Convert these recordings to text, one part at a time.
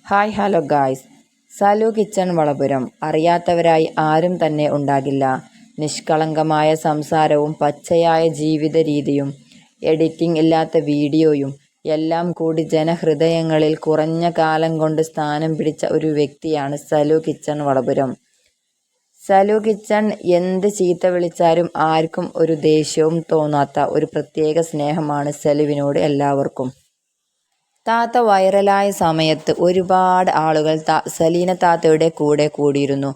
Hello guys. Salu kitchen Valapuram അറിയാത്തവരായി ആരും തന്നെ ഉണ്ടാകില്ല. നിഷ്കളങ്കമായ സംസാരവും പച്ചയായ ജീവിത രീതിയും എഡിറ്റിംഗ് ഇല്ലാത്ത വീഡിയോയും എല്ലാം കൂടി ജനഹൃദയങ്ങളിൽ കുറഞ്ഞ കാലം കൊണ്ട് സ്ഥാനം പിടിച്ച ഒരു വ്യക്തിയാണ് സലു കിച്ചൺ വളപുരം. സലു കിച്ചൺ എന്ത് ചീത്ത വിളിച്ചാലും ആർക്കും ഒരു ദേഷ്യവും തോന്നാത്ത ഒരു പ്രത്യേക സ്നേഹമാണ് സലുവിനോട് എല്ലാവർക്കും. താത്ത വൈറലായ സമയത്ത് ഒരുപാട് ആളുകൾ സലീന താത്തയുടെ കൂടെ കൂടിയിരുന്നു.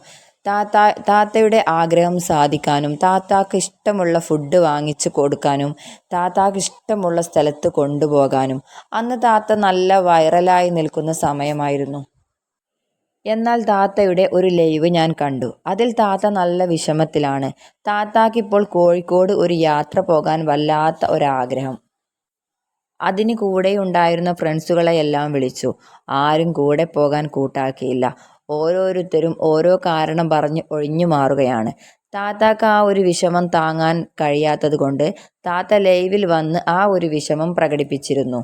താത്തയുടെ ആഗ്രഹം സാധിക്കാനും താത്താക്ക് ഇഷ്ടമുള്ള ഫുഡ് വാങ്ങിച്ചു കൊടുക്കാനും താത്താക്ക് ഇഷ്ടമുള്ള സ്ഥലത്ത് കൊണ്ടുപോകാനും. അന്ന് താത്ത നല്ല വൈറലായി നിൽക്കുന്ന സമയമായിരുന്നു. എന്നാൽ താത്തയുടെ ഒരു ലൈവ് ഞാൻ കണ്ടു. അതിൽ താത്ത നല്ല വിഷമത്തിലാണ്. താത്താക്കിപ്പോൾ കോഴിക്കോട് ഒരു യാത്ര പോകാൻ വല്ലാത്ത ഒരാഗ്രഹം. അതിന് കൂടെയുണ്ടായിരുന്ന ഫ്രണ്ട്സുകളെയെല്ലാം വിളിച്ചു. ആരും കൂടെ പോകാൻ കൂട്ടാക്കിയില്ല. ഓരോരുത്തരും ഓരോ കാരണം പറഞ്ഞ് ഒഴിഞ്ഞു മാറുകയാണ്. താത്താക്ക് ആ ഒരു വിഷമം താങ്ങാൻ കഴിയാത്തത് കൊണ്ട് താത്ത ലൈവിൽ വന്ന് ആ ഒരു വിഷമം പ്രകടിപ്പിച്ചിരുന്നു.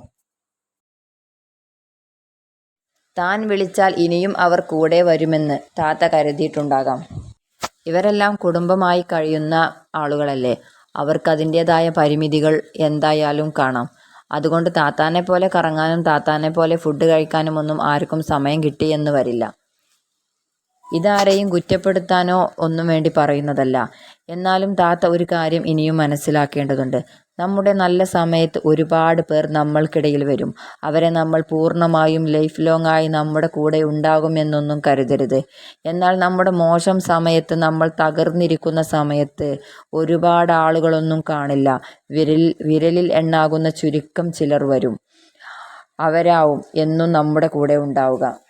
താൻ വിളിച്ചാൽ ഇനിയും അവർ കൂടെ വരുമെന്ന് താത്ത കരുതിയിട്ടുണ്ടാകാം. ഇവരെല്ലാം കുടുംബമായി കഴിയുന്ന ആളുകളല്ലേ. അവർക്ക് അതിൻ്റെതായ പരിമിതികൾ എന്തായാലും കാണാം. അതുകൊണ്ട് താത്താനെ പോലെ കറങ്ങാനും താത്താനെ പോലെ ഫുഡ് കഴിക്കാനും ഒന്നും ആർക്കും സമയം കിട്ടിയെന്ന് വരില്ല. ഇതാരെയും കുറ്റപ്പെടുത്താനോ ഒന്നും വേണ്ടി പറയുന്നതല്ല. എന്നാലും താത്ത ഒരു കാര്യം ഇനിയും മനസ്സിലാക്കേണ്ടതുണ്ട്. നമ്മുടെ നല്ല സമയത്ത് ഒരുപാട് പേർ നമ്മൾക്കിടയിൽ വരും. അവരെ നമ്മൾ പൂർണ്ണമായും ലൈഫ് ലോങ് ആയി നമ്മുടെ കൂടെ ഉണ്ടാകും എന്നൊന്നും കരുതരുത്. എന്നാൽ നമ്മുടെ മോശം സമയത്ത്, നമ്മൾ തകർന്നിരിക്കുന്ന സമയത്ത് ഒരുപാട് ആളുകളൊന്നും കാണില്ല. വിരലിൽ എണ്ണാകുന്ന ചുരുക്കം ചിലർ വരും. അവരാവും എന്നും നമ്മുടെ കൂടെ ഉണ്ടാവുക.